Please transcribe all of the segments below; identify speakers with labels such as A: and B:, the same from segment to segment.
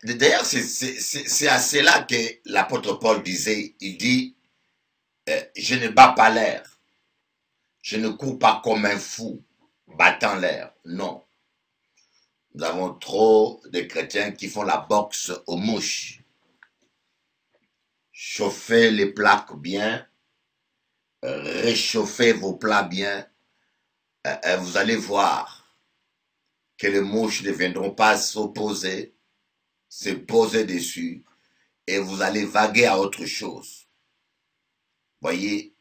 A: D'ailleurs, c'est à cela que l'apôtre Paul disait, il dit, je ne bats pas l'air, je ne cours pas comme un fou, battant l'air. Non, nous avons trop de chrétiens qui font la boxe aux mouches. Chauffez les plaques bien, réchauffez vos plats bien, vous allez voir que les mouches ne viendront pas s'opposer, se poser dessus, et vous allez vaguer à autre chose. Voyez,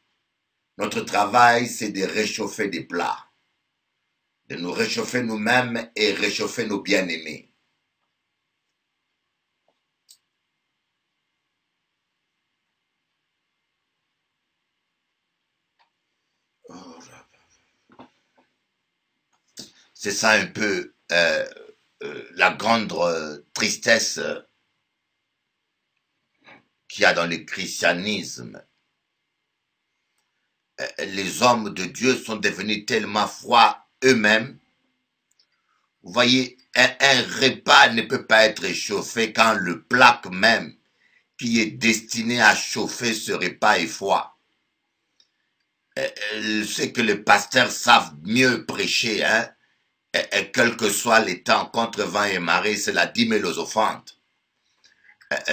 A: notre travail, c'est de réchauffer des plats, de nous réchauffer nous-mêmes et réchauffer nos bien-aimés. C'est ça un peu la grande tristesse qu'il y a dans le christianisme. Les hommes de Dieu sont devenus tellement froids eux-mêmes. Vous voyez, un repas ne peut pas être chauffé quand le plat même qui est destiné à chauffer ce repas est froid. C'est que les pasteurs savent mieux prêcher, hein, et quel que soit les temps, contre vent et marée, c'est la dîme et les offrandes.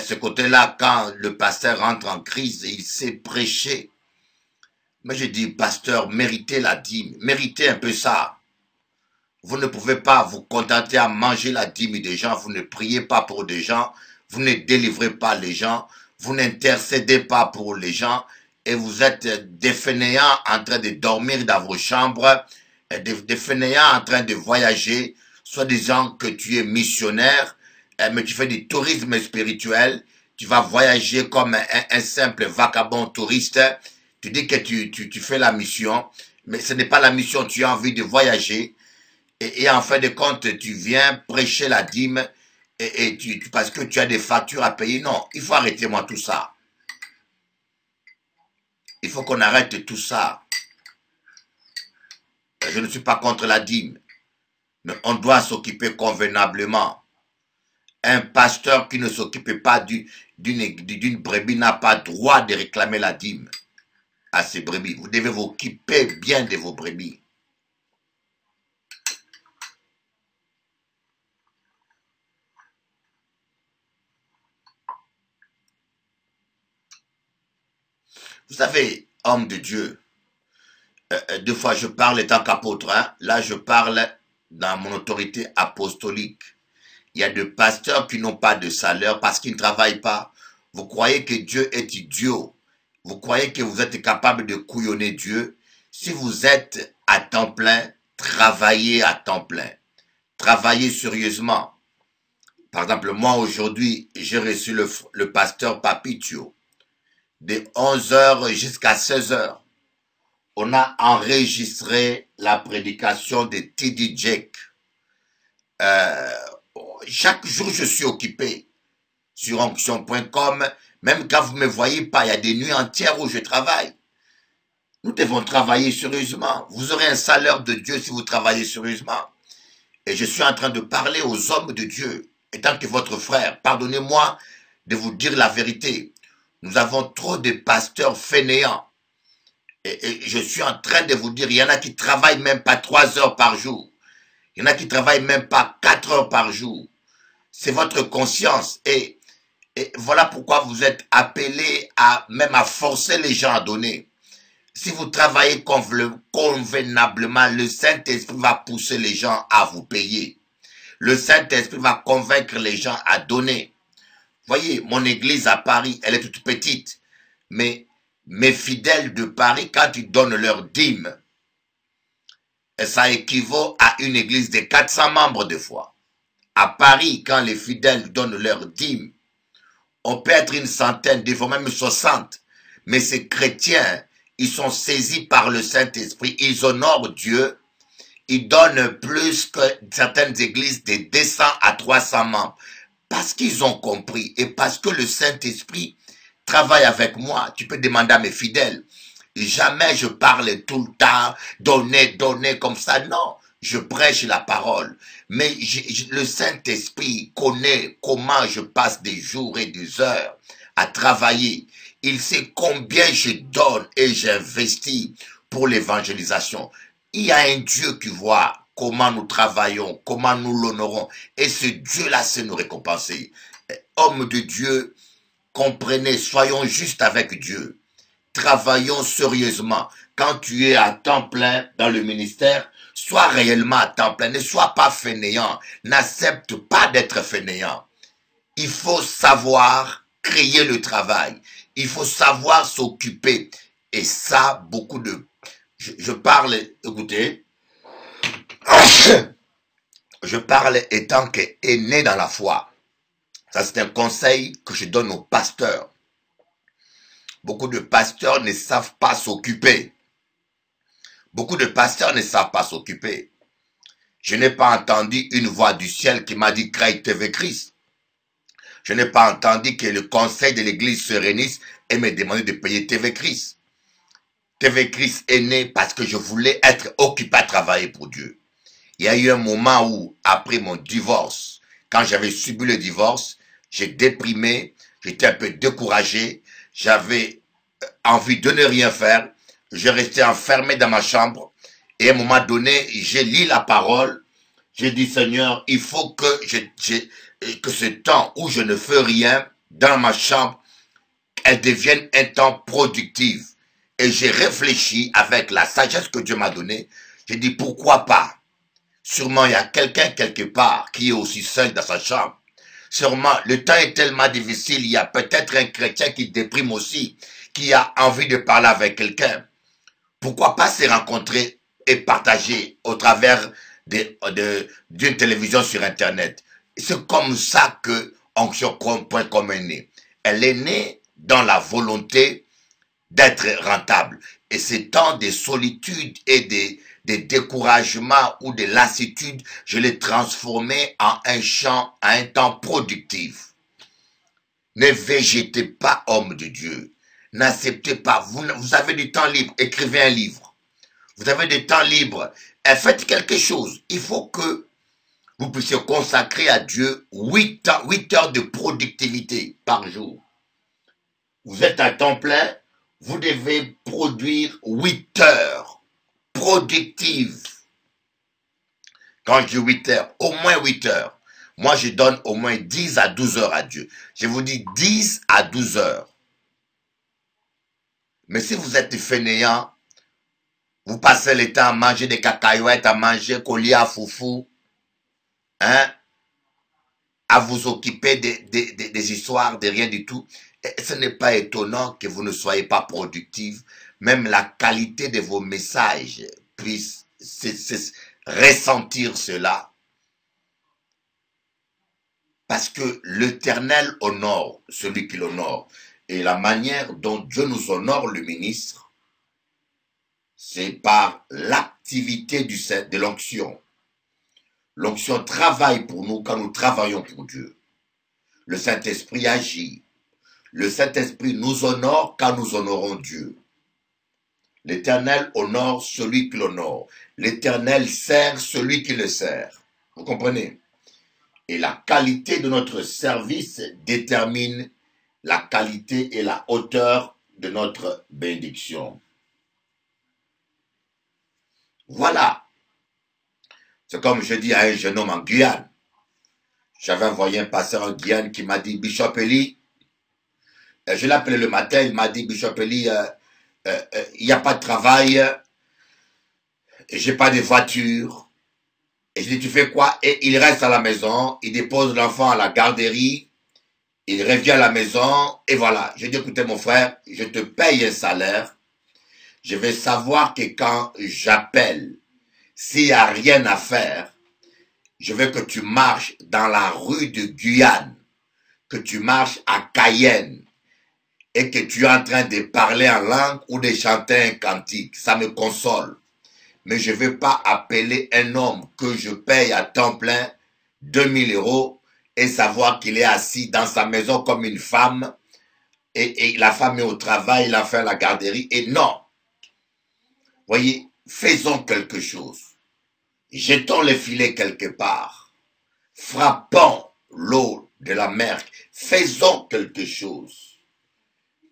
A: Ce côté-là, quand le pasteur entre en crise, il sait prêcher. Mais je dis, pasteur, méritez la dîme, méritez un peu ça. Vous ne pouvez pas vous contenter à manger la dîme des gens, vous ne priez pas pour des gens, vous ne délivrez pas les gens, vous n'intercédez pas pour les gens, et vous êtes des fainéants en train de dormir dans vos chambres, des fainéants en train de voyager, soit disant que tu es missionnaire, mais tu fais du tourisme spirituel, tu vas voyager comme un simple vagabond touriste, tu dis que tu fais la mission, mais ce n'est pas la mission, tu as envie de voyager, et en fin de compte, tu viens prêcher la dîme, parce que tu as des factures à payer. Non, il faut arrêter moi tout ça. Il faut qu'on arrête tout ça. Je ne suis pas contre la dîme, mais on doit s'occuper convenablement. Un pasteur qui ne s'occupe pas d'une brebis n'a pas droit de réclamer la dîme à ses brebis. Vous devez vous occuper bien de vos brebis. Vous savez, homme de Dieu, deux fois je parle étant qu'apôtre, hein, là je parle dans mon autorité apostolique. Il y a des pasteurs qui n'ont pas de salaire parce qu'ils ne travaillent pas. Vous croyez que Dieu est idiot. Vous croyez que vous êtes capable de couillonner Dieu. Si vous êtes à temps plein, travaillez à temps plein. Travaillez sérieusement. Par exemple, moi aujourd'hui, j'ai reçu le pasteur Papitio de 11 heures jusqu'à 16 heures. On a enregistré la prédication de T.D. Jakes. Chaque jour, je suis occupé sur onction.com. Même quand vous ne me voyez pas, il y a des nuits entières où je travaille. Nous devons travailler sérieusement. Vous aurez un salaire de Dieu si vous travaillez sérieusement. Et je suis en train de parler aux hommes de Dieu. Étant que votre frère, pardonnez-moi de vous dire la vérité. Nous avons trop de pasteurs fainéants. Et je suis en train de vous dire, il y en a qui travaillent même pas 3 heures par jour. Il y en a qui travaillent même pas 4 heures par jour. C'est votre conscience. Et voilà pourquoi vous êtes appelés même à forcer les gens à donner. Si vous travaillez convenablement, le Saint-Esprit va pousser les gens à vous payer. Le Saint-Esprit va convaincre les gens à donner. Voyez, mon église à Paris, elle est toute petite. Mais mes fidèles de Paris, quand ils donnent leur dîme, ça équivaut à une église de 400 membres de foi. À Paris, quand les fidèles donnent leur dîme, on peut être une centaine, des fois même 60. Mais ces chrétiens, ils sont saisis par le Saint-Esprit, ils honorent Dieu, ils donnent plus que certaines églises de 200 à 300 membres. Parce qu'ils ont compris et parce que le Saint-Esprit travaille avec moi. Tu peux demander à mes fidèles. Jamais je parle tout le temps, donner, donner comme ça. Non, je prêche la parole, mais le Saint-Esprit connaît comment je passe des jours et des heures à travailler. Il sait combien je donne et j'investis pour l'évangélisation. Il y a un Dieu qui voit comment nous travaillons, comment nous l'honorons, et ce Dieu-là sait nous récompenser. Hommes de Dieu, comprenez, soyons justes avec Dieu. Travaillons sérieusement. Quand tu es à temps plein dans le ministère, sois réellement à temps plein. Ne sois pas fainéant. N'accepte pas d'être fainéant. Il faut savoir créer le travail. Il faut savoir s'occuper. Et ça, beaucoup de... Je parle, écoutez, je parle étant qu'aîné dans la foi. Ça, c'est un conseil que je donne aux pasteurs. Beaucoup de pasteurs ne savent pas s'occuper. Beaucoup de pasteurs ne savent pas s'occuper. Je n'ai pas entendu une voix du ciel qui m'a dit « Crée TV Christ ». Je n'ai pas entendu que le conseil de l'église se réunisse et me demande de payer TV Christ. TV Christ est né parce que je voulais être occupé à travailler pour Dieu. Il y a eu un moment où, après mon divorce, quand j'avais subi le divorce, j'ai déprimé, j'étais un peu découragé, j'avais envie de ne rien faire, je restais enfermé dans ma chambre et à un moment donné, j'ai lu la parole, j'ai dit Seigneur, il faut que ce temps où je ne fais rien dans ma chambre, elle devienne un temps productif. Et j'ai réfléchi avec la sagesse que Dieu m'a donnée, j'ai dit pourquoi pas. Sûrement il y a quelqu'un quelque part qui est aussi seul dans sa chambre. Sûrement, le temps est tellement difficile, il y a peut-être un chrétien qui déprime aussi, qui a envie de parler avec quelqu'un. Pourquoi pas se rencontrer et partager au travers d'une télévision sur Internet. C'est comme ça que Onction.com est née. Elle est née dans la volonté d'être rentable. Et ces temps de solitude et des découragements ou de lassitude, je l'ai transformé en un champ, en un temps productif. Ne végétez pas, homme de Dieu. N'acceptez pas. Vous avez du temps libre, écrivez un livre. Vous avez du temps libre, faites quelque chose. Il faut que vous puissiez consacrer à Dieu 8 heures de productivité par jour. Vous êtes à temps plein, vous devez produire 8 heures productives. Quand je dis 8 heures, au moins 8 heures. Moi, je donne au moins 10 à 12 heures à Dieu. Je vous dis 10 à 12 heures. Mais si vous êtes fainéant, vous passez le temps à manger des cacahuètes, à manger collier à foufou, hein, à vous occuper des histoires, de rien du tout. Et ce n'est pas étonnant que vous ne soyez pas productif. Même la qualité de vos messages puisse ressentir cela. Parce que l'Éternel honore celui qui l'honore. Et la manière dont Dieu nous honore, le ministre, c'est par l'activité de l'onction. L'onction travaille pour nous quand nous travaillons pour Dieu. Le Saint-Esprit agit. Le Saint-Esprit nous honore quand nous honorons Dieu. L'Éternel honore celui qui l'honore. L'Éternel sert celui qui le sert. Vous comprenez? Et la qualité de notre service détermine la qualité et la hauteur de notre bénédiction. Voilà. C'est comme je dis à un jeune homme en Guyane. J'avais envoyé un pasteur en Guyane qui m'a dit, Bishop Eli, je l'ai appelé le matin, il m'a dit, Bishop Eli, il n'y a pas de travail, j'ai pas de voiture. Et je dis, tu fais quoi? Et il reste à la maison, il dépose l'enfant à la garderie, il revient à la maison, et voilà. Je dis, écoutez mon frère, je te paye un salaire, je vais savoir que quand j'appelle, s'il n'y a rien à faire, je veux que tu marches dans la rue de Guyane, que tu marches à Cayenne, et que tu es en train de parler en langue ou de chanter un cantique. Ça me console. Mais je ne veux pas appeler un homme que je paye à temps plein 2000 € et savoir qu'il est assis dans sa maison comme une femme et la femme est au travail, il a fait la garderie. Et non. Voyez, faisons quelque chose. jetons les filets quelque part, frappons l'eau de la mer, faisons quelque chose.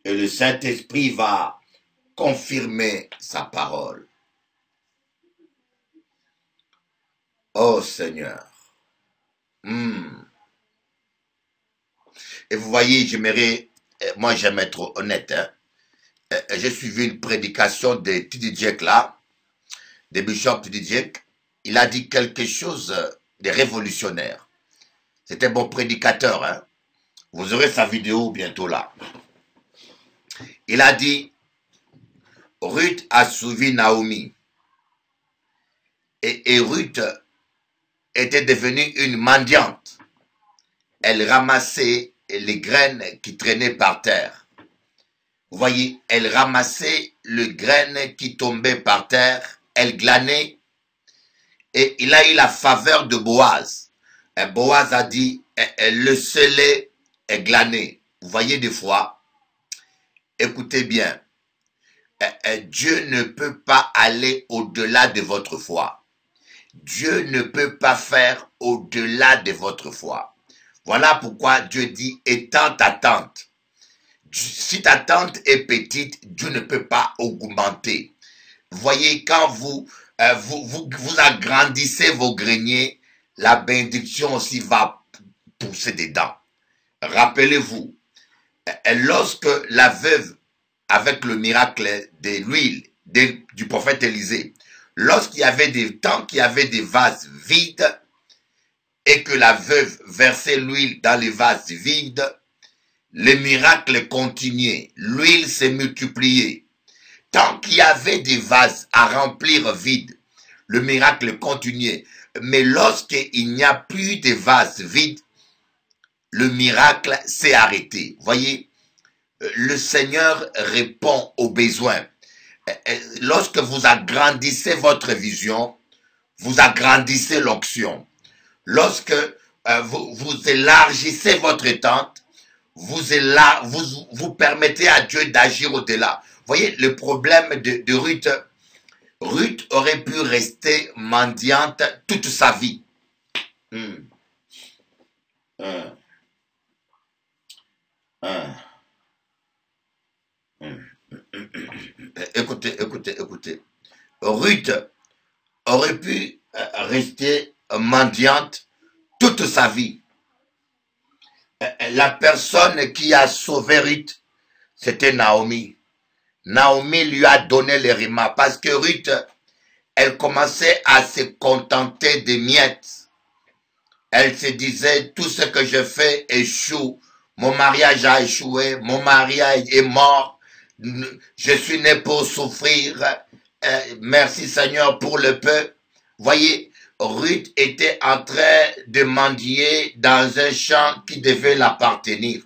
A: Et le Saint-Esprit va confirmer sa parole. Oh Seigneur. Et vous voyez, j'aimerais, moi j'aime être honnête, hein. J'ai suivi une prédication de T.D. Jakes là, de Bishop T.D. Jakes. Il a dit quelque chose de révolutionnaire. C'est un bon prédicateur, hein. Vous aurez sa vidéo bientôt là. Il a dit, Ruth a suivi Naomi. Et Ruth était devenue une mendiante. Elle ramassait les graines qui traînaient par terre. Vous voyez, elle ramassait les graines qui tombaient par terre, elle glanait, et il a eu la faveur de Boaz. Et Boaz a dit, le scellé est glané. Vous voyez des fois, écoutez bien, Dieu ne peut pas aller au-delà de votre foi. Dieu ne peut pas faire au-delà de votre foi. Voilà pourquoi Dieu dit, étends ta tente. Si ta tente est petite, Dieu ne peut pas augmenter. Vous voyez, quand vous agrandissez vos greniers, la bénédiction aussi va pousser dedans. Rappelez-vous, lorsque la veuve, avec le miracle de l'huile du prophète Élisée, lorsqu'il y avait qu'il y avait des vases vides et que la veuve versait l'huile dans les vases vides, le miracle continuait, l'huile s'est multipliée. Tant qu'il y avait des vases à remplir vides, le miracle continuait. Mais lorsqu'il n'y a plus de vases vides, le miracle s'est arrêté. Voyez, le Seigneur répond aux besoins. Lorsque vous agrandissez votre vision, vous agrandissez l'onction. Lorsque vous élargissez votre tente, vous permettez à Dieu d'agir au-delà. Voyez, le problème de Ruth, Ruth aurait pu rester mendiante toute sa vie. Écoutez. Ruth aurait pu rester mendiante toute sa vie. La personne qui a sauvé Ruth, c'était Naomi. Naomi lui a donné les rimas parce que Ruth, elle commençait à se contenter des miettes. Elle se disait, tout ce que je fais échoue. Mon mariage a échoué, mon mariage est mort. Je suis né pour souffrir. Merci Seigneur pour le peu. Voyez, Ruth était en train de mendier dans un champ qui devait l'appartenir.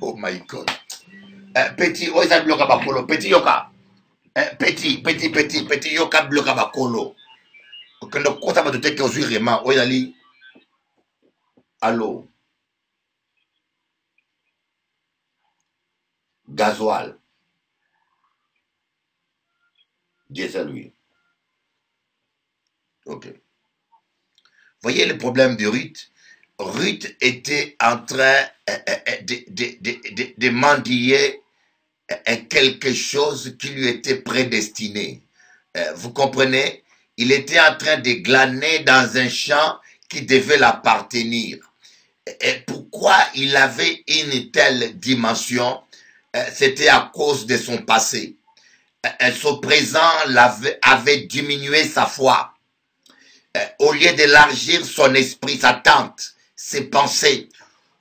A: Oh my God. Petit, oh, ça bloque bakolo. Petit yoka. Petit yoka bloque bakolo. Quand le côté va te dire que je suis vraiment, oh, ali. Allô. Gasoil. Diesel, oui. Ok. Voyez le problème de Ruth. Ruth était en train de mendier quelque chose qui lui était prédestiné. Vous comprenez? Il était en train de glaner dans un champ qui devait l'appartenir. Et pourquoi il avait une telle dimension? C'était à cause de son passé. Son présent avait diminué sa foi. Au lieu d'élargir son esprit, sa tente, ses pensées.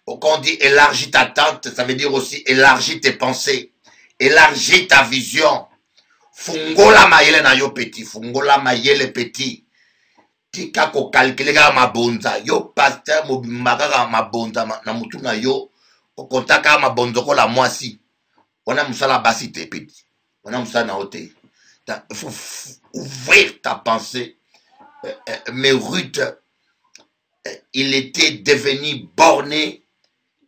A: Quand on dit élargis ta tente, ça veut dire aussi élargis tes pensées. Élargis ta vision. Fungola mayele na yo petit. Fungola mayele petit. Tika ko calculer ga mabonza. Yo pasteur mobimaka ga mabonza na mutu na yo. Ko kontaka mabonzo ko la mwasi. On a musala basi te petit. On a musala na ote. Il faut ouvrir ta pensée. Mais Ruth, il était devenu borné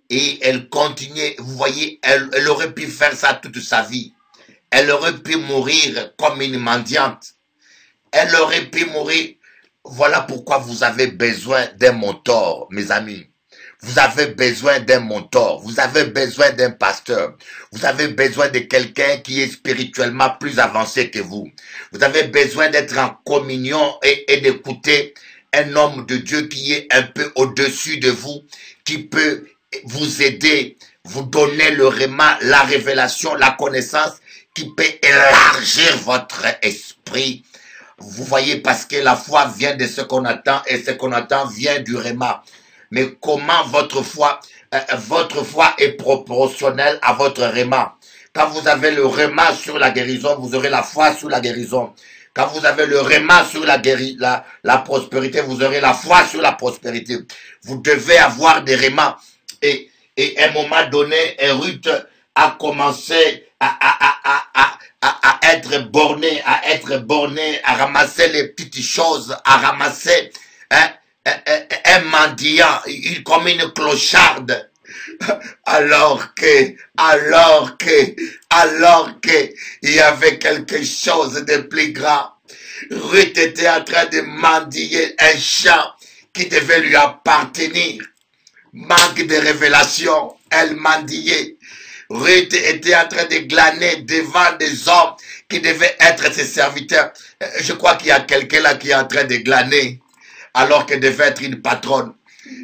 A: et elle continuait. Vous voyez, elle aurait pu faire ça toute sa vie. Elle aurait pu mourir comme une mendiante. Elle aurait pu mourir. Voilà pourquoi vous avez besoin d'un mentor, mes amis. Vous avez besoin d'un mentor, vous avez besoin d'un pasteur, vous avez besoin de quelqu'un qui est spirituellement plus avancé que vous. Vous avez besoin d'être en communion et d'écouter un homme de Dieu qui est un peu au-dessus de vous, qui peut vous aider, vous donner le réma, la révélation, la connaissance, qui peut élargir votre esprit. Vous voyez, parce que la foi vient de ce qu'on attend et ce qu'on attend vient du réma. Mais comment votre foi est proportionnelle à votre réma. Quand vous avez le réma sur la guérison, vous aurez la foi sur la guérison. Quand vous avez le réma sur la prospérité, vous aurez la foi sur la prospérité. Vous devez avoir des rémas. Et à un moment donné, Ruth a commencé à être borné, à ramasser les petites choses, à ramasser un mendiant, comme une clocharde. Alors que, il y avait quelque chose de plus grand. Ruth était en train de mendier un champ qui devait lui appartenir. Manque de révélation, elle mendiait. Ruth était en train de glaner devant des hommes qui devaient être ses serviteurs. Je crois qu'il y a quelqu'un là qui est en train de glaner alors qu'elle devait être une patronne.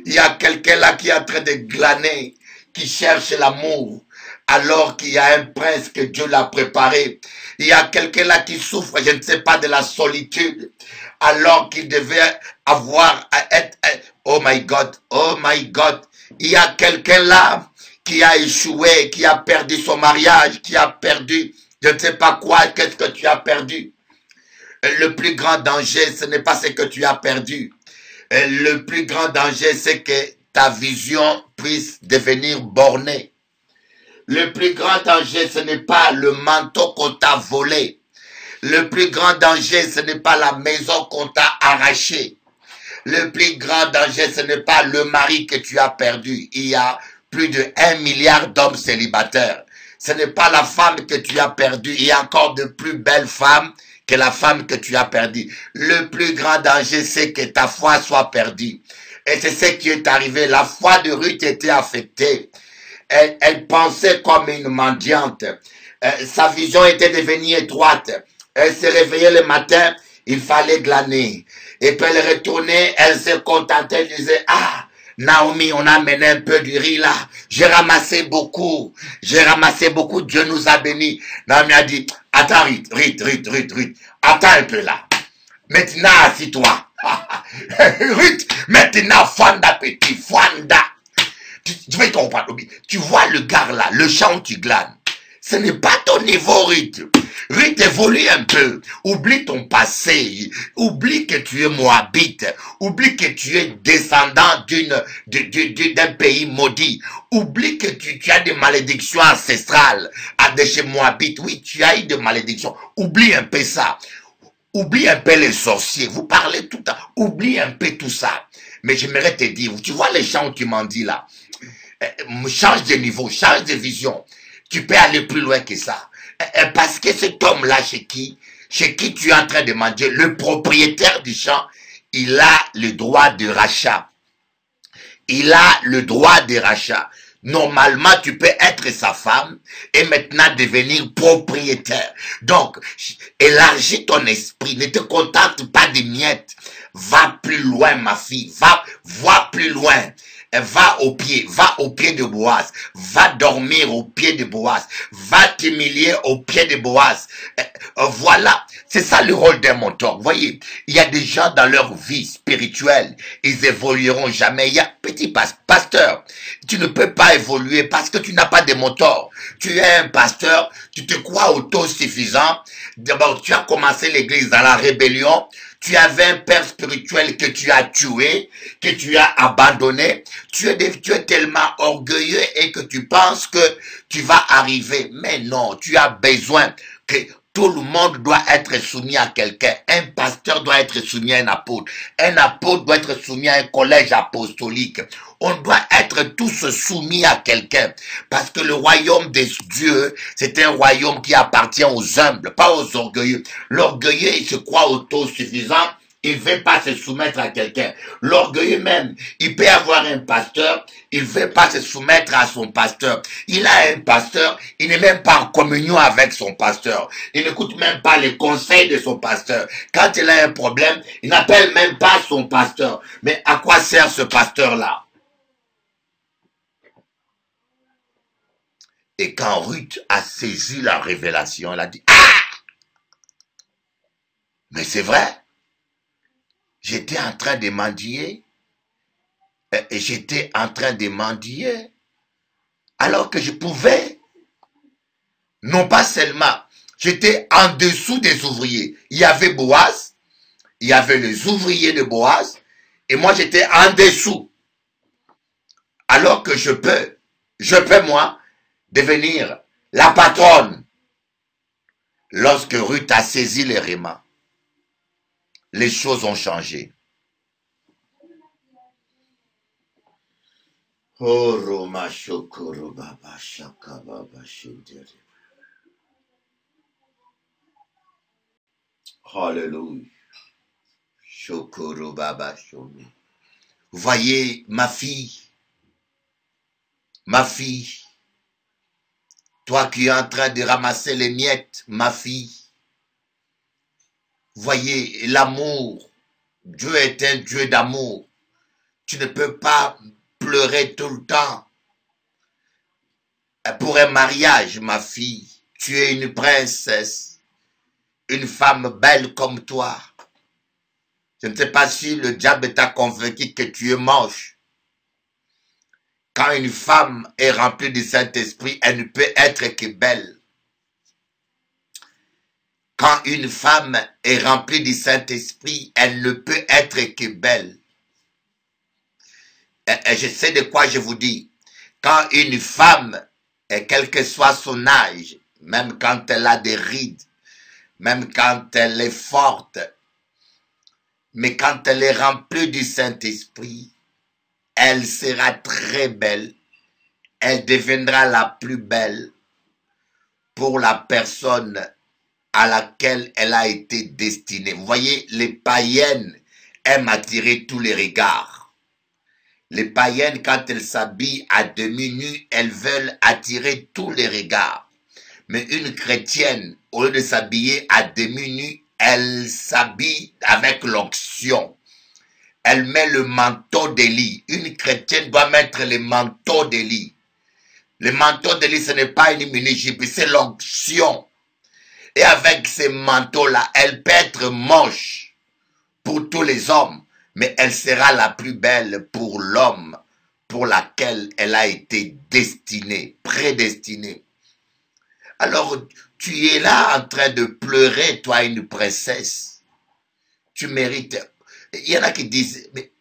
A: Il y a quelqu'un là qui est en train de glaner, qui cherche l'amour, alors qu'il y a un prince que Dieu l'a préparé. Il y a quelqu'un là qui souffre, je ne sais pas, de la solitude, alors qu'il devait avoir à être... Oh my God, oh my God. Il y a quelqu'un là qui a échoué, qui a perdu son mariage, qui a perdu, je ne sais pas quoi, qu'est-ce que tu as perdu. Le plus grand danger, ce n'est pas ce que tu as perdu. Le plus grand danger, c'est que ta vision puisse devenir bornée. Le plus grand danger, ce n'est pas le manteau qu'on t'a volé. Le plus grand danger, ce n'est pas la maison qu'on t'a arrachée. Le plus grand danger, ce n'est pas le mari que tu as perdu. Il y a plus de 1 milliard d'hommes célibataires. Ce n'est pas la femme que tu as perdue. Il y a encore de plus belles femmes que la femme que tu as perdue. Le plus grand danger, c'est que ta foi soit perdue. Et c'est ce qui est arrivé. La foi de Ruth était affectée. Elle pensait comme une mendiante. Sa vision était devenue étroite. Elle se réveillait le matin, il fallait glaner. Et puis elle retournait, elle se contentait, elle disait, ah, Naomi, on a amené un peu du riz là. J'ai ramassé beaucoup, Dieu nous a bénis. Naomi a dit, attends, Ruth, attends un peu là. Maintenant, assis-toi. Ruth, maintenant, Fanda petit, Fanda. Tu vas comprendre, tu vois le gars là, le champ où tu glanes. Ce n'est pas ton niveau, Ruth. Ruth, évolue un peu. Oublie ton passé. Oublie que tu es moabite. Oublie que tu es descendant d'un pays maudit. Oublie que tu as des malédictions ancestrales de chez moabite. Oui, tu as eu des malédictions. Oublie un peu ça. Oublie un peu les sorciers. Vous parlez tout le temps. Oublie un peu tout ça. Mais j'aimerais te dire, tu vois les champs où tu m'en dis là. Change de niveau, change de vision. Tu peux aller plus loin que ça. Parce que cet homme-là, chez qui tu es en train de manger, le propriétaire du champ, il a le droit de rachat. Il a le droit de rachat. Normalement, tu peux être sa femme et maintenant devenir propriétaire. Donc, élargis ton esprit. Ne te contente pas des miettes. Va plus loin, ma fille. Va plus loin. Va au pied de Boaz, va dormir au pied de Boaz, va t'humilier au pied de Boaz. Voilà, c'est ça le rôle d'un mentor. Vous voyez, il y a des gens dans leur vie spirituelle, ils évolueront jamais. Il y a petit pasteur, tu ne peux pas évoluer parce que tu n'as pas de mentor. Tu es un pasteur, tu te crois autosuffisant. D'abord, tu as commencé l'église dans la rébellion. Tu avais un père spirituel que tu as tué, que tu as abandonné. Tu es tellement orgueilleux et que tu penses que tu vas arriver. Mais non, tu as besoin que tout le monde doit être soumis à quelqu'un. Un pasteur doit être soumis à un apôtre. Un apôtre doit être soumis à un collège apostolique. On doit être tous soumis à quelqu'un. Parce que le royaume des dieux, c'est un royaume qui appartient aux humbles, pas aux orgueilleux. L'orgueilleux, il se croit autosuffisant. il ne veut pas se soumettre à quelqu'un. L'orgueilleux même, il peut avoir un pasteur, il ne veut pas se soumettre à son pasteur. Il a un pasteur, il n'est même pas en communion avec son pasteur. Il n'écoute même pas les conseils de son pasteur. Quand il a un problème, il n'appelle même pas son pasteur. Mais à quoi sert ce pasteur-là? Et quand Ruth a saisi la révélation, elle a dit, ah! Mais c'est vrai. J'étais en train de mendier. Et j'étais en train de mendier. Alors que je pouvais. Non pas seulement. J'étais en dessous des ouvriers. Il y avait Boaz. Il y avait les ouvriers de Boaz. Et moi j'étais en dessous. Alors que je peux moi, devenir la patronne. Lorsque Ruth a saisi les rémans, les choses ont changé. Alléluia. Vous voyez, ma fille, toi qui es en train de ramasser les miettes, ma fille, voyez, l'amour, Dieu est un Dieu d'amour. Tu ne peux pas pleurer tout le temps. Pour un mariage, ma fille, tu es une princesse, une femme belle comme toi. Je ne sais pas si le diable t'a convaincu que tu es moche. Quand une femme est remplie du Saint-Esprit, elle ne peut être que belle. Quand une femme est remplie du Saint-Esprit, elle ne peut être que belle. Et je sais de quoi je vous dis. Quand une femme, quel que soit son âge, même quand elle a des rides, même quand elle est forte, mais quand elle est remplie du Saint-Esprit, elle sera très belle. Elle deviendra la plus belle pour la personne à laquelle elle a été destinée. Vous voyez, les païennes aiment attirer tous les regards. Les païennes, quand elles s'habillent à demi-nues, elles veulent attirer tous les regards. Mais une chrétienne, au lieu de s'habiller à demi-nues, elle s'habille avec l'onction. Elle met le manteau d'Élie. Une chrétienne doit mettre le manteau d'Élie. Le manteau d'Élie, ce n'est pas une mini-jupe, c'est l'onction. Et avec ces manteaux-là, elle peut être moche pour tous les hommes, mais elle sera la plus belle pour l'homme pour laquelle elle a été destinée, prédestinée. Alors, tu es là en train de pleurer, toi, une princesse. Tu mérites. Il y en a qui disent, mais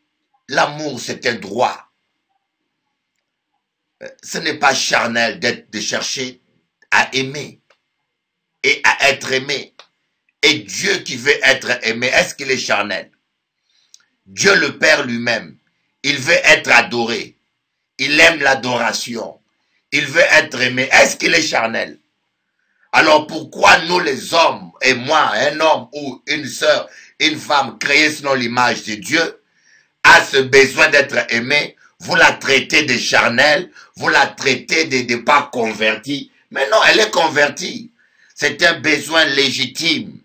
A: l'amour, c'est un droit. Ce n'est pas charnel de chercher à aimer et à être aimé. Et Dieu qui veut être aimé, est-ce qu'il est charnel? Dieu le Père lui-même, il veut être adoré. Il aime l'adoration. Il veut être aimé. Est-ce qu'il est charnel? Alors pourquoi nous les hommes, et moi, un homme ou une sœur, une femme créée selon l'image de Dieu, a ce besoin d'être aimé, vous la traitez de charnel, vous la traitez de pas convertie. Mais non, elle est convertie. C'est un besoin légitime.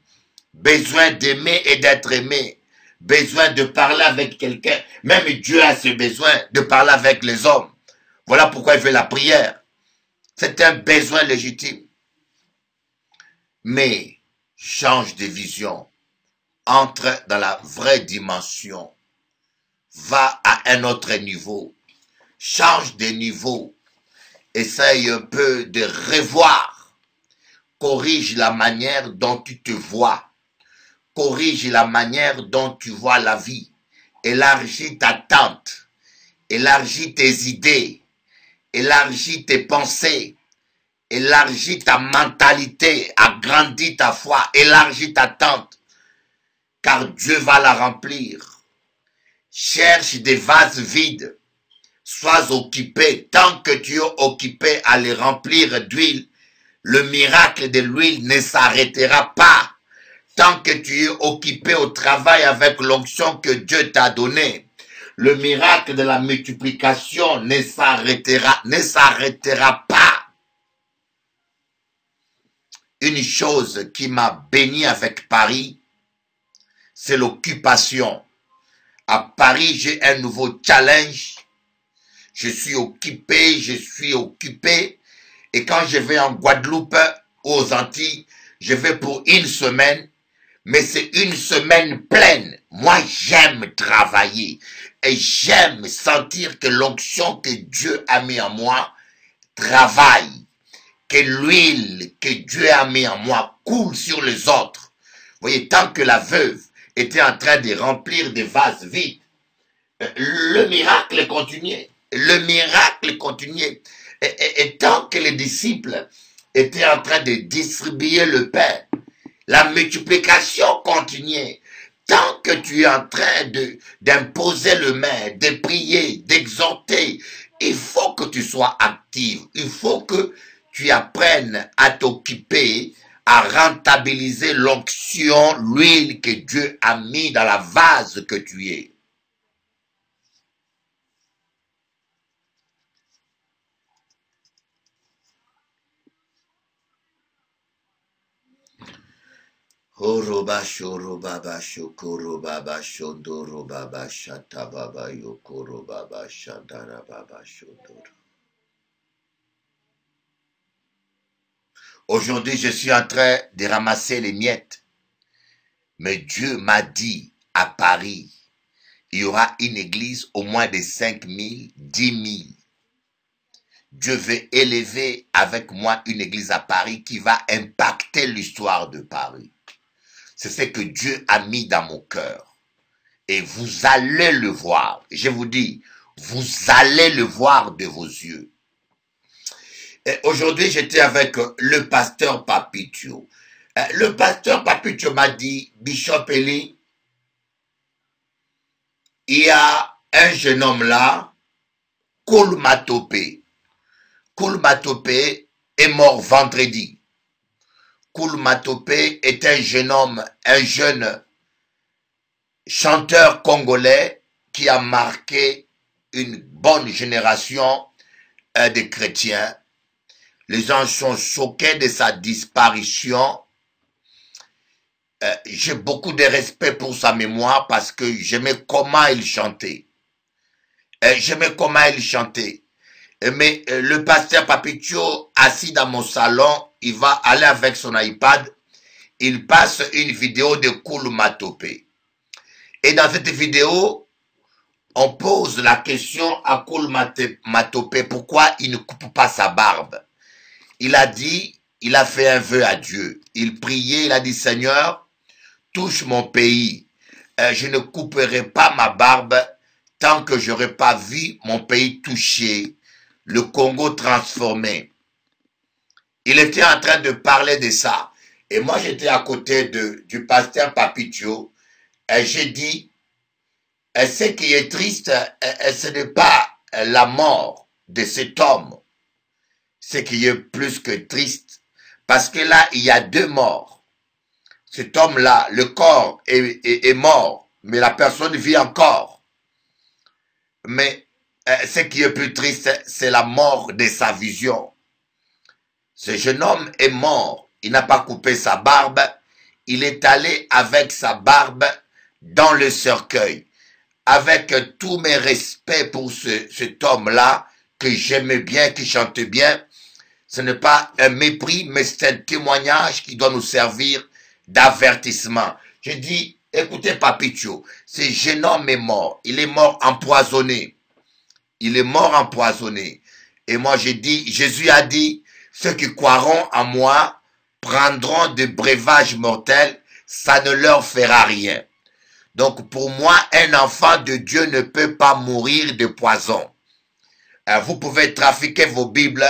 A: Besoin d'aimer et d'être aimé. Besoin de parler avec quelqu'un. Même Dieu a ce besoin de parler avec les hommes. Voilà pourquoi il fait la prière. C'est un besoin légitime. Mais change de vision. Entre dans la vraie dimension. Va à un autre niveau. Change de niveau. Essaye un peu de revoir. Corrige la manière dont tu te vois. Corrige la manière dont tu vois la vie. Élargis ta tente. Élargis tes idées. Élargis tes pensées. Élargis ta mentalité. Agrandis ta foi. Élargis ta tente. Car Dieu va la remplir. Cherche des vases vides. Sois occupé. Tant que tu es occupé à les remplir d'huile, le miracle de l'huile ne s'arrêtera pas. tant que tu es occupé au travail avec l'onction que Dieu t'a donnée, le miracle de la multiplication ne s'arrêtera pas. Une chose qui m'a béni avec Paris, c'est l'occupation. À Paris, j'ai un nouveau challenge. Je suis occupé. Et quand je vais en Guadeloupe, aux Antilles, je vais pour une semaine. Mais c'est une semaine pleine. Moi, j'aime travailler. Et j'aime sentir que l'onction que Dieu a mis en moi travaille. Que l'huile que Dieu a mis en moi coule sur les autres. Vous voyez, tant que la veuve était en train de remplir des vases vides, le miracle continuait. Le miracle continuait. Et tant que les disciples étaient en train de distribuer le pain, la multiplication continuait. Tant que tu es en train d'imposer le main, de prier, d'exhorter, il faut que tu sois active. Il faut que tu apprennes à t'occuper, à rentabiliser l'onction, l'huile que Dieu a mis dans la vase que tu es. Aujourd'hui, je suis en train de ramasser les miettes. Mais Dieu m'a dit à Paris, il y aura une église au moins de 5 000, 10 000. Dieu veut élever avec moi une église à Paris qui va impacter l'histoire de Paris. C'est ce que Dieu a mis dans mon cœur. Et vous allez le voir. Je vous dis, vous allez le voir de vos yeux. Aujourd'hui, j'étais avec le pasteur Papitio. Le pasteur Papitio m'a dit, Bishop Eli, il y a un jeune homme là, Koul Matopé. Koul Matopé est mort vendredi. Koul Matopé est un jeune homme, un jeune chanteur congolais qui a marqué une bonne génération de chrétiens. Les gens sont choqués de sa disparition. J'ai beaucoup de respect pour sa mémoire parce que j'aimais comment il chantait. Mais le pasteur Papitio, assis dans mon salon, il va aller avec son iPad. Il passe une vidéo de Koul Matopé. Et dans cette vidéo, on pose la question à Koul Matopé, pourquoi il ne coupe pas sa barbe? Il a dit, il a fait un vœu à Dieu. Il priait, il a dit, Seigneur, touche mon pays. Je ne couperai pas ma barbe tant que je n'aurai pas vu mon pays touché, le Congo transformé. Il était en train de parler de ça. Et moi, j'étais à côté du pasteur Papitio. Et j'ai dit, ce qui est triste, ce n'est pas la mort de cet homme. Ce qui est plus que triste, parce que là, il y a deux morts. Cet homme-là, le corps est mort, mais la personne vit encore. Mais ce qui est plus triste, c'est la mort de sa vision. Ce jeune homme est mort, il n'a pas coupé sa barbe, il est allé avec sa barbe dans le cercueil. Avec tous mes respects pour cet homme-là, que j'aimais bien, qui chantait bien, ce n'est pas un mépris, mais c'est un témoignage qui doit nous servir d'avertissement. Je dis, écoutez Papitio, ce jeune homme est mort. Il est mort empoisonné. Il est mort empoisonné. Et moi j'ai dit, Jésus a dit, ceux qui croiront en moi prendront des breuvages mortels, ça ne leur fera rien. Donc pour moi, un enfant de Dieu ne peut pas mourir de poison. Vous pouvez trafiquer vos Bibles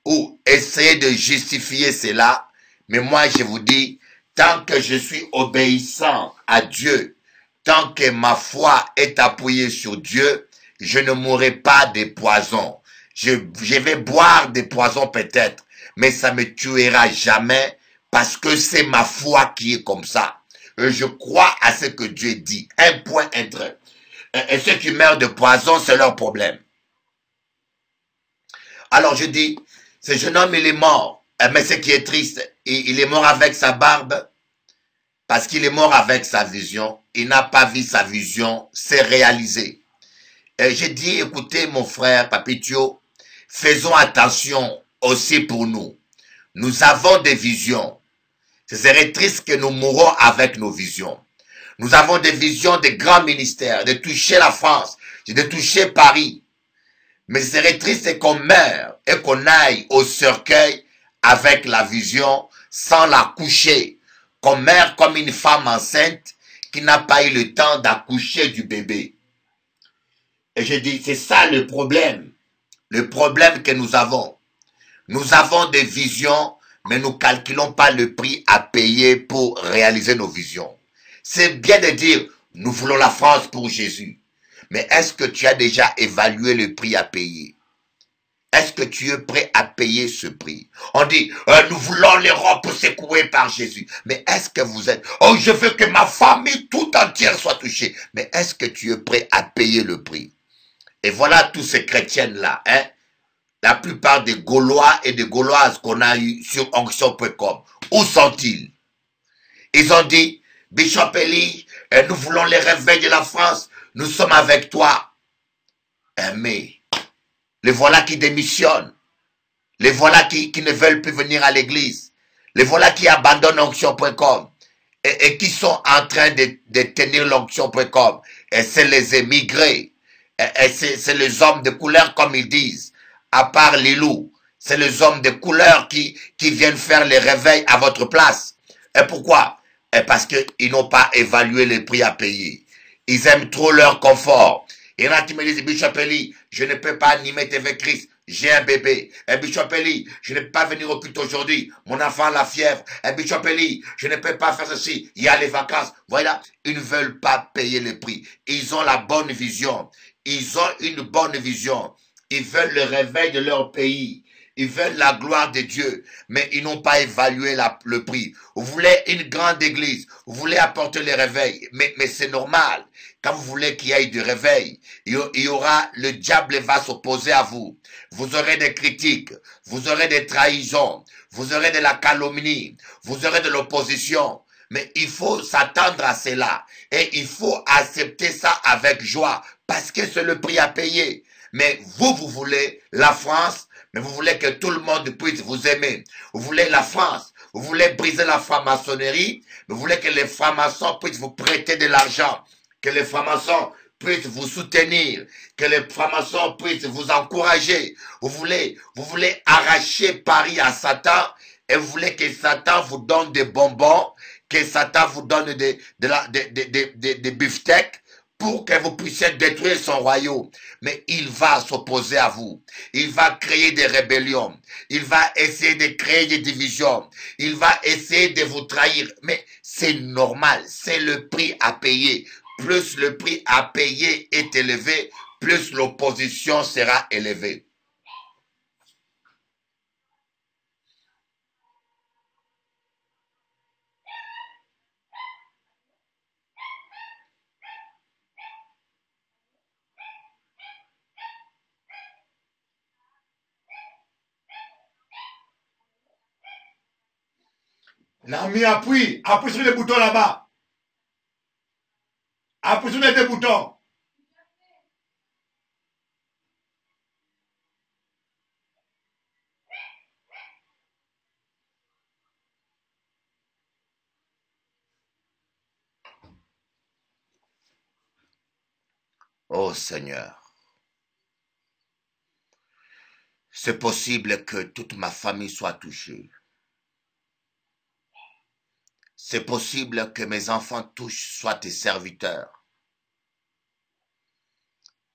A: ou essayer de justifier cela. Mais moi, je vous dis, tant que je suis obéissant à Dieu, tant que ma foi est appuyée sur Dieu, je ne mourrai pas des poisons. Je vais boire des poisons peut-être, mais ça ne me tuera jamais parce que c'est ma foi qui est comme ça. Je crois à ce que Dieu dit. Un point, un trait. Et ceux qui meurent de poison, c'est leur problème. Alors je dis, ce jeune homme, il est mort. Mais ce qui est triste, il est mort avec sa barbe, parce qu'il est mort avec sa vision. Il n'a pas vu sa vision s'est réalisée. J'ai dit, écoutez mon frère Papitio, faisons attention aussi pour nous. Nous avons des visions. Ce serait triste que nous mourons avec nos visions. Nous avons des visions de grands ministères, de toucher la France, de toucher Paris. Mais ce serait triste qu'on meure et qu'on aille au cercueil avec la vision sans la coucher. Qu'on meurt comme une femme enceinte qui n'a pas eu le temps d'accoucher du bébé. Et je dis, c'est ça le problème. Le problème que nous avons. Nous avons des visions, mais nous ne calculons pas le prix à payer pour réaliser nos visions. C'est bien de dire, nous voulons la France pour Jésus. Mais est-ce que tu as déjà évalué le prix à payer? Est-ce que tu es prêt à payer ce prix? On dit, nous voulons l'Europe secouée par Jésus. Mais est-ce que vous êtes... Oh, je veux que ma famille tout entière soit touchée. Mais est-ce que tu es prêt à payer le prix? Et voilà tous ces chrétiens-là, hein? La plupart des Gaulois et des Gauloises qu'on a eu sur onction.com, où sont-ils? Ils ont dit, Bishop Eli, nous voulons les réveils de la France, nous sommes avec toi. Mais les voilà qui démissionnent, les voilà qui ne veulent plus venir à l'église, les voilà qui abandonnent onction.com et qui sont en train de tenir l'onction.com. Et c'est les émigrés, et c'est les hommes de couleur comme ils disent. À part les loups, c'est les hommes de couleur qui viennent faire les réveils à votre place. Et pourquoi? Et parce qu'ils n'ont pas évalué les prix à payer. Ils aiment trop leur confort. Il y en a qui me disent, Bishop Eli, je ne peux pas animer TV Christ, j'ai un bébé. Et Bishop Eli, je ne peux pas venir au culte aujourd'hui, mon enfant a la fièvre. Et Bishop Eli, je ne peux pas faire ceci, il y a les vacances. Voilà, ils ne veulent pas payer le prix. Ils ont la bonne vision. Ils ont une bonne vision. Ils veulent le réveil de leur pays. Ils veulent la gloire de Dieu. Mais ils n'ont pas évalué le prix. Vous voulez une grande église. Vous voulez apporter le réveil. Mais c'est normal. Quand vous voulez qu'il y ait du réveil, il y aura, le diable va s'opposer à vous. Vous aurez des critiques. Vous aurez des trahisons. Vous aurez de la calomnie. Vous aurez de l'opposition. Mais il faut s'attendre à cela. Et il faut accepter ça avec joie. Parce que c'est le prix à payer. Mais vous voulez la France, mais vous voulez que tout le monde puisse vous aimer. Vous voulez la France, vous voulez briser la franc-maçonnerie, mais vous voulez que les francs-maçons puissent vous prêter de l'argent, que les francs-maçons puissent vous soutenir, que les francs-maçons puissent vous encourager. Vous voulez arracher Paris à Satan, et vous voulez que Satan vous donne des bonbons, que Satan vous donne des beefsteaks, pour que vous puissiez détruire son royaume. Mais il va s'opposer à vous. Il va créer des rébellions. Il va essayer de créer des divisions. Il va essayer de vous trahir. Mais c'est normal. C'est le prix à payer. Plus le prix à payer est élevé, plus l'opposition sera élevée. L'ami, appuie sur les boutons là-bas. Appuie sur les deux boutons. Oh Seigneur, c'est possible que toute ma famille soit touchée. C'est possible que mes enfants soient tes serviteurs.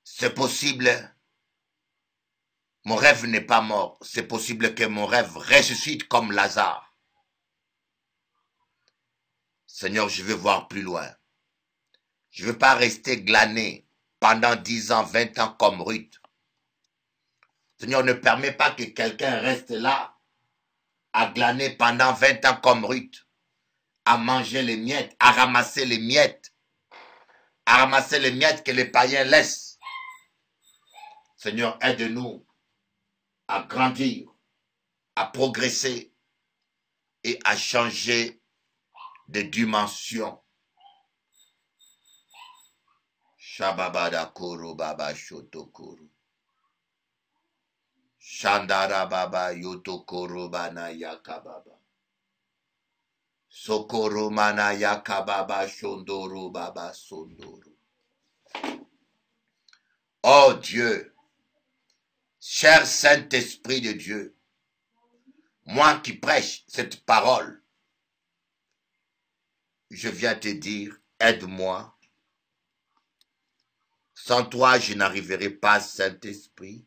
A: C'est possible, mon rêve n'est pas mort. C'est possible que mon rêve ressuscite comme Lazare. Seigneur, je veux voir plus loin. Je ne veux pas rester glané pendant 10 ans, 20 ans comme Ruth. Seigneur, ne permets pas que quelqu'un reste là à glaner pendant 20 ans comme Ruth, à manger les miettes, à ramasser les miettes que les païens laissent. Seigneur, aide-nous à grandir, à progresser et à changer de dimension. Shababada koro baba shotokoro. Shandara baba yotokoro bana yakababa. Sokoro mana yakababa shondoro baba sondoro. Oh Dieu, cher Saint-Esprit de Dieu, moi qui prêche cette parole, je viens te dire, aide-moi. Sans toi, je n'arriverai pas, Saint-Esprit.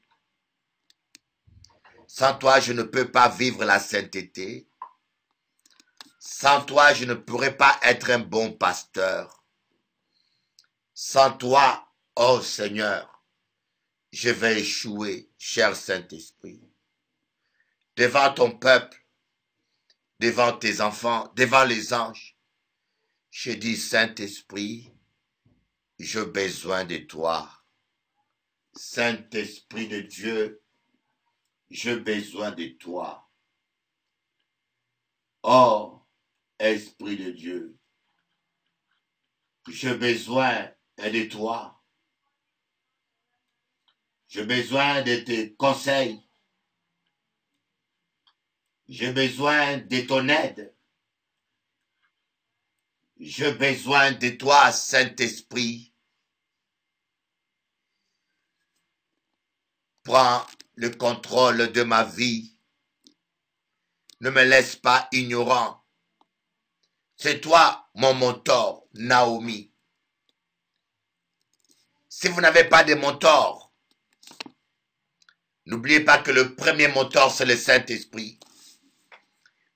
A: Sans toi, je ne peux pas vivre la sainteté. Sans toi, je ne pourrais pas être un bon pasteur. Sans toi, oh Seigneur, je vais échouer, cher Saint-Esprit. Devant ton peuple, devant tes enfants, devant les anges, je dis, Saint-Esprit, j'ai besoin de toi. Saint-Esprit de Dieu, j'ai besoin de toi. Oh, Esprit de Dieu, j'ai besoin de toi. J'ai besoin de tes conseils. J'ai besoin de ton aide. J'ai besoin de toi, Saint-Esprit. Prends le contrôle de ma vie. Ne me laisse pas ignorant. C'est toi, mon mentor, Naomi. Si vous n'avez pas de mentor, n'oubliez pas que le premier mentor, c'est le Saint-Esprit.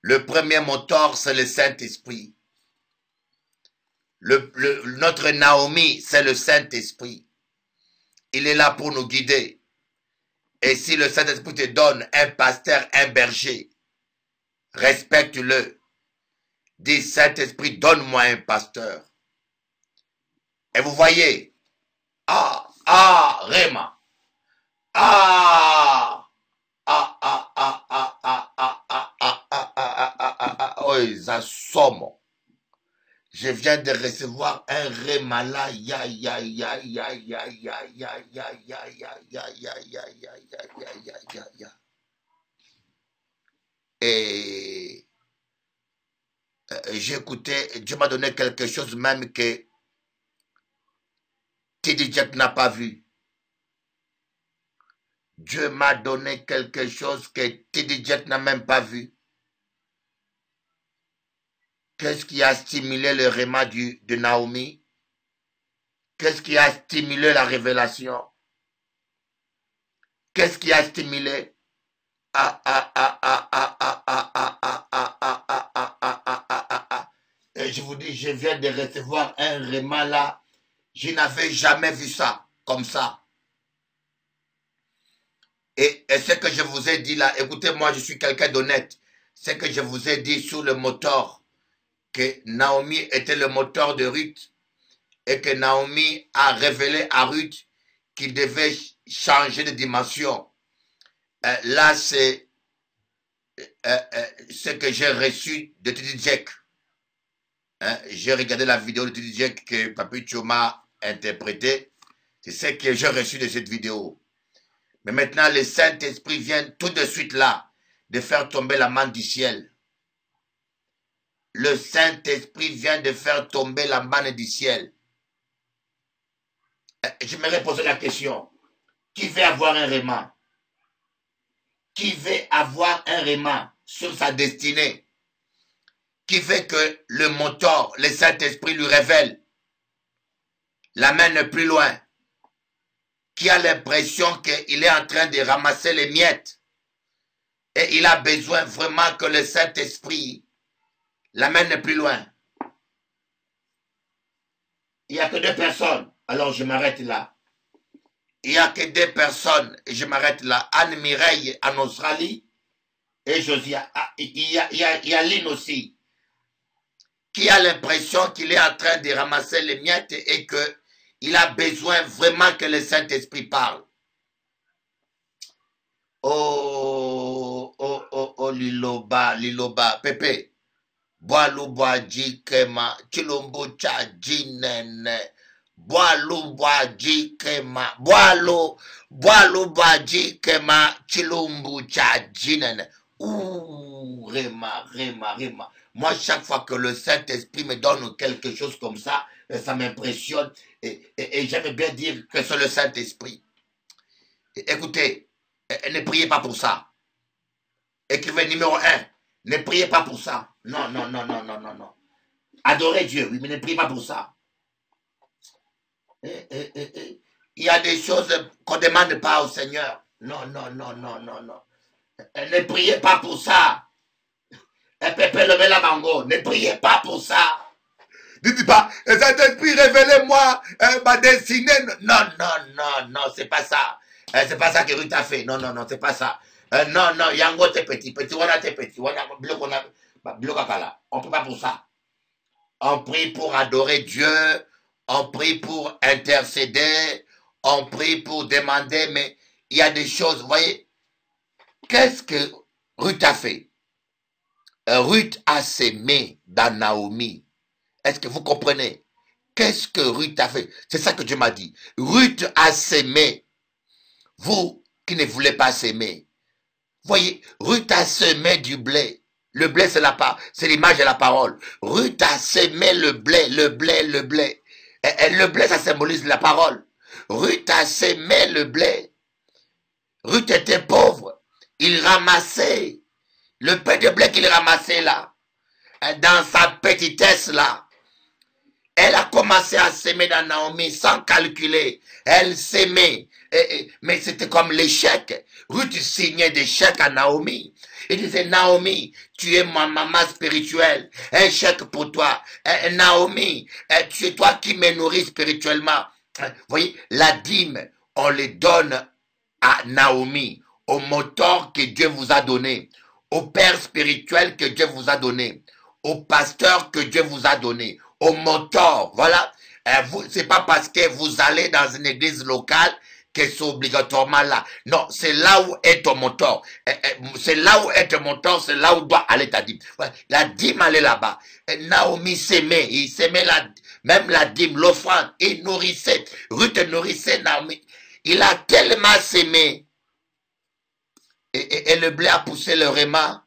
A: Le premier mentor, c'est le Saint-Esprit. Notre Naomi, c'est le Saint-Esprit. Il est là pour nous guider. Et si le Saint-Esprit te donne un pasteur, un berger, respecte-le. Dis, Saint-Esprit, donne-moi un pasteur. Et vous voyez, Réma. Oh, ils assomment. Je viens de recevoir un remala, et j'écoutais, Dieu m'a donné quelque chose même que T.D. Jack n'a pas vu. Dieu m'a donné quelque chose que T.D. Jack n'a même pas vu. Qu'est-ce qui a stimulé le réma de Naomi? Qu'est-ce qui a stimulé la révélation? Qu'est-ce qui a stimulé? Et je vous dis, je viens de recevoir un réma là. Je n'avais jamais vu ça, comme ça. Et ce que je vous ai dit là, écoutez, moi je suis quelqu'un d'honnête. Ce que je vous ai dit sur le moteur, que Naomi était le moteur de Ruth, et que Naomi a révélé à Ruth qu'il devait changer de dimension. Là, c'est ce que j'ai reçu de T.D. Jack. J'ai regardé la vidéo de T.D. Jack que Papi Choma a interprété. C'est ce que j'ai reçu de cette vidéo. Mais maintenant, le Saint-Esprit vient tout de suite là de faire tomber la manne du ciel. Le Saint-Esprit vient de faire tomber la manne du ciel. Je me poser la question. Qui veut avoir un réma? Qui veut avoir un réma sur sa destinée? Qui veut que le moteur, le Saint-Esprit lui révèle, l'amène plus loin? Qui a l'impression qu'il est en train de ramasser les miettes et il a besoin vraiment que le Saint-Esprit l'amène plus loin? Il n'y a que 2 personnes. Alors je m'arrête là. Il n'y a que 2 personnes et je m'arrête là. Anne Mireille en Australie Et Josia, il y a Lynn aussi, qui a l'impression qu'il est en train de ramasser les miettes et qu'il a besoin vraiment que le Saint-Esprit parle. Oh, oh, oh, oh, Liloba, Pepe. Boalu boaji kema, chilombo cha jinene. Boalu boaji kema, boalu boaji kema, chilombo cha jinene. Ouh, Rema. Moi, chaque fois que le Saint-Esprit me donne quelque chose comme ça m'impressionne. Et j'aime bien dire que c'est le Saint-Esprit. Écoutez, ne priez pas pour ça. Écrivez numéro 1. Ne priez pas pour ça. Non. Adorez Dieu, oui, mais ne priez pas pour ça. Il y a des choses qu'on ne demande pas au Seigneur. Non. Ne priez pas pour ça. Ne priez pas pour ça. Dites pas, Saint-Esprit, révélez-moi ma destinée. Non, c'est pas ça. C'est pas ça que Ruth a fait. Non, c'est pas ça. Non, Yango t'es petit, wana t'es petit, on peut pas pour ça. On prie pour adorer Dieu, on prie pour intercéder, on prie pour demander, mais il y a des choses, vous voyez, qu'est-ce que Ruth a fait? Ruth a sémé dans Naomi. Est-ce que vous comprenez? Qu'est-ce que Ruth a fait? C'est ça que Dieu m'a dit. Ruth a sémé. Vous qui ne voulez pas s'aimer. Voyez, Ruth a semé du blé. Le blé, c'est l'image de la parole. Ruth a semé le blé. Et le blé, ça symbolise la parole. Ruth a semé le blé. Ruth était pauvre. Il ramassait le peu de blé qu'il ramassait là, dans sa petitesse là. Elle a commencé à s'aimer dans Naomi sans calculer. Elle s'aimait. Mais c'était comme l'échec. Ruth signait des chèques à Naomi. Il disait, Naomi, tu es ma maman spirituelle. Un chèque pour toi. Naomi, tu es toi qui me nourris spirituellement. Vous voyez, la dîme, on les donne à Naomi, au moteur que Dieu vous a donné, au père spirituel que Dieu vous a donné, au pasteur que Dieu vous a donné, au moteur. Voilà. C'est pas parce que vous allez dans une église locale que c'est obligatoirement là. Non, c'est là où est ton moteur. C'est là où est ton moteur, c'est là où doit aller ta dîme. La dîme, elle est là-bas. Naomi s'aimait, il s'aimait même la dîme, l'offrande, il nourrissait. Ruth nourrissait Naomi. Il a tellement s'aimé. Et le blé a poussé le réma.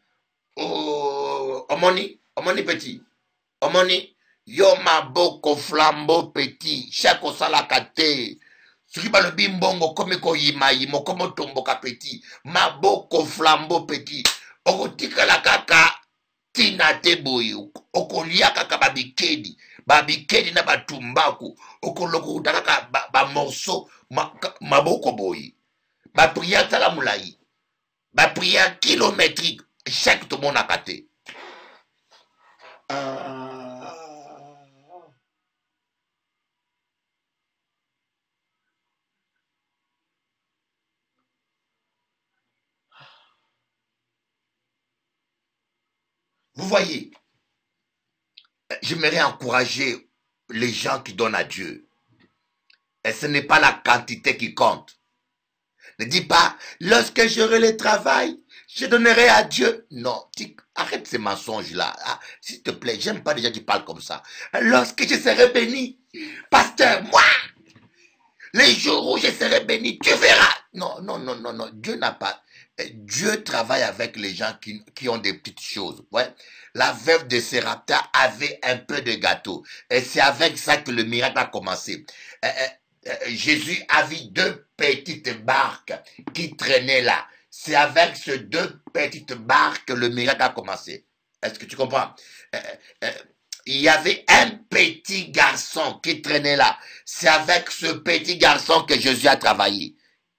A: Oh, Omoni petit. Omoni, yo maboko flambeau petit. Chaque osalakate. Soki balobi mbongo komi koyima yimo komo tomboka petit. Maboko flambeau petit. Okotikala kaka tina te boye. Okolia kaka babikedi. Babikedi na batumbaku. Okoloko kaka ba morceau maboko boye. Ba prière tala moulayi. Ba prière kilométrique. Chaque tout le monde a kate. Vous voyez, j'aimerais encourager les gens qui donnent à Dieu. Et ce n'est pas la quantité qui compte. Ne dis pas, lorsque j'aurai le travail, je donnerai à Dieu. Non, arrête ces mensonges-là. Ah, s'il te plaît, j'aime pas les gens qui parlent comme ça. Lorsque je serai béni, pasteur, moi, les jours où je serai béni, tu verras. Non, Dieu n'a pas. Dieu travaille avec les gens qui ont des petites choses. Ouais. La veuve de Sérapta avait un peu de gâteau. Et c'est avec ça que le miracle a commencé. Jésus a vu 2 petites barques qui traînaient là. C'est avec ces 2 petites barques que le miracle a commencé. Est-ce que tu comprends? Il y avait un petit garçon qui traînait là. C'est avec ce petit garçon que Jésus a travaillé,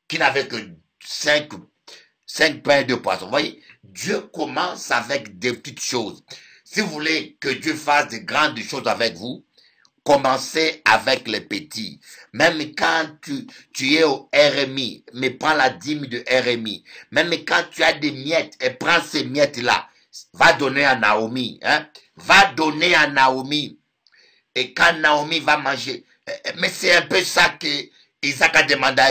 A: qui n'avait que 5 pains de poisson. Vous voyez, Dieu commence avec des petites choses. Si vous voulez que Dieu fasse de grandes choses avec vous, commencez avec les petits. Même quand tu es au RMI, mais prends la dîme de RMI. Même quand tu as des miettes, et prends ces miettes-là. Va donner à Naomi. Hein? Va donner à Naomi. Et quand Naomi va manger. Mais c'est un peu ça que Isaac a demandé